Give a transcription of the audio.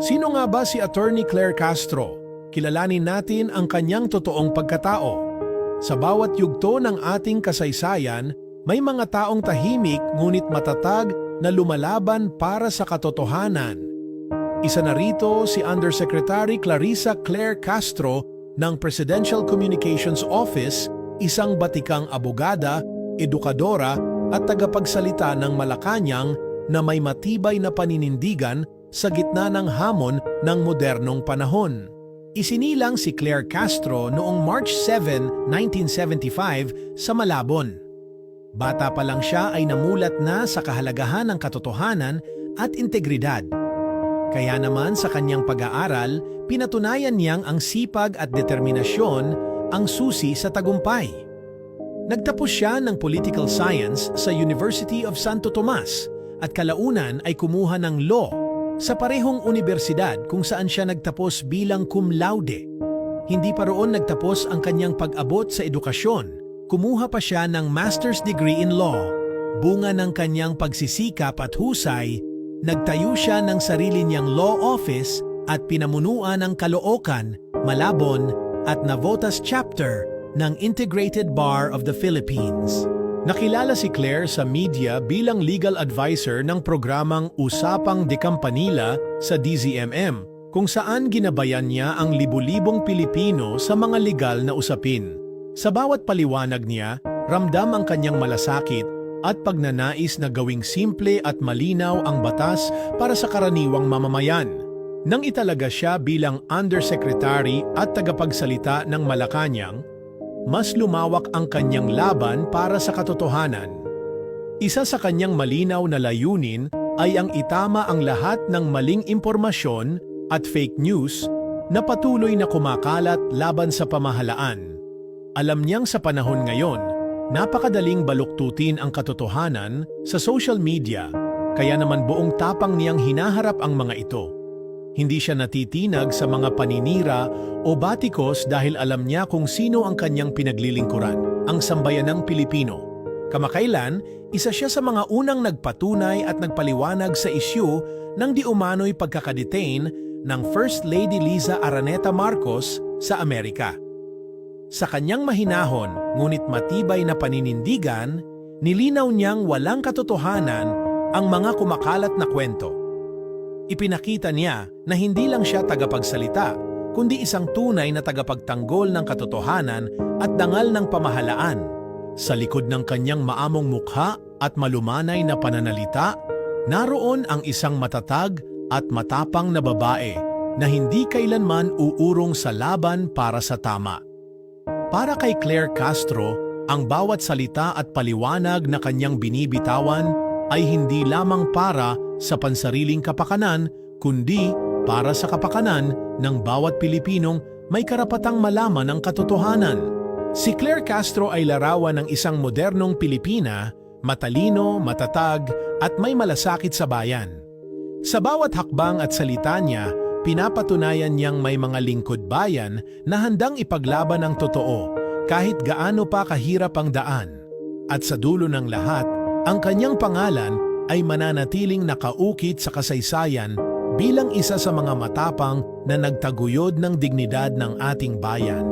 Sino nga ba si Attorney Claire Castro? Kilalanin natin ang kanyang totoong pagkatao. Sa bawat yugto ng ating kasaysayan, may mga taong tahimik ngunit matatag na lumalaban para sa katotohanan. Isa na rito si Undersecretary Clarissa Claire Castro ng Presidential Communications Office, isang batikang abogada, edukadora at tagapagsalita ng Malacanang na may matibay na paninindigan sa gitna ng hamon ng modernong panahon. Isinilang si Claire Castro noong March 7, 1975 sa Malabon. Bata pa lang siya ay namulat na sa kahalagahan ng katotohanan at integridad. Kaya naman sa kanyang pag-aaral, pinatunayan niyang ang sipag at determinasyon ang susi sa tagumpay. Nagtapos siya ng Political Science sa University of Santo Tomas at kalaunan ay kumuha ng law sa parehong universidad kung saan siya nagtapos bilang cum laude. Hindi pa roon nagtapos ang kanyang pag-abot sa edukasyon. Kumuha pa siya ng master's degree in law. Bunga ng kanyang pagsisikap at husay, nagtayo siya ng sarili niyang law office at pinamunuan ng Caloocan, Malabon at Navotas chapter ng Integrated Bar of the Philippines. Nakilala si Claire sa media bilang legal advisor ng programang Usapang de Campanilla sa DZMM, kung saan ginabayan niya ang libu-libong Pilipino sa mga legal na usapin. Sa bawat paliwanag niya, ramdam ang kanyang malasakit at pagnanais na gawing simple at malinaw ang batas para sa karaniwang mamamayan. Nang italaga siya bilang undersecretary at tagapagsalita ng Malacanang, mas lumawak ang kanyang laban para sa katotohanan. Isa sa kanyang malinaw na layunin ay ang itama ang lahat ng maling impormasyon at fake news na patuloy na kumakalat laban sa pamahalaan. Alam niyang sa panahon ngayon, napakadaling baluktutin ang katotohanan sa social media, kaya naman buong tapang niyang hinaharap ang mga ito. Hindi siya natitinag sa mga paninira o batikos dahil alam niya kung sino ang kanyang pinaglilingkuran, ang sambayanang Pilipino. Kamakailan, isa siya sa mga unang nagpatunay at nagpaliwanag sa isyu ng di umano'y pagkakadetain ng First Lady Liza Araneta Marcos sa Amerika. Sa kanyang mahinahon ngunit matibay na paninindigan, nilinaw niyang walang katotohanan ang mga kumakalat na kwento. Ipinakita niya na hindi lang siya tagapagsalita, kundi isang tunay na tagapagtanggol ng katotohanan at dangal ng pamahalaan. Sa likod ng kanyang maamong mukha at malumanay na pananalita, naroon ang isang matatag at matapang na babae na hindi kailanman uurong sa laban para sa tama. Para kay Claire Castro, ang bawat salita at paliwanag na kanyang binibitawan ay hindi lamang para sa pansariling kapakanan, kundi para sa kapakanan ng bawat Pilipinong may karapatang malaman ang katotohanan. Si Claire Castro ay larawan ng isang modernong Pilipina, matalino, matatag at may malasakit sa bayan. Sa bawat hakbang at salita niya, pinapatunayan niyang may mga lingkod bayan na handang ipaglaban ang totoo kahit gaano pa kahirap ang daan. At sa dulo ng lahat, ang kanyang pangalan ay mananatiling nakaukit sa kasaysayan bilang isa sa mga matapang na nagtaguyod ng dignidad ng ating bayan.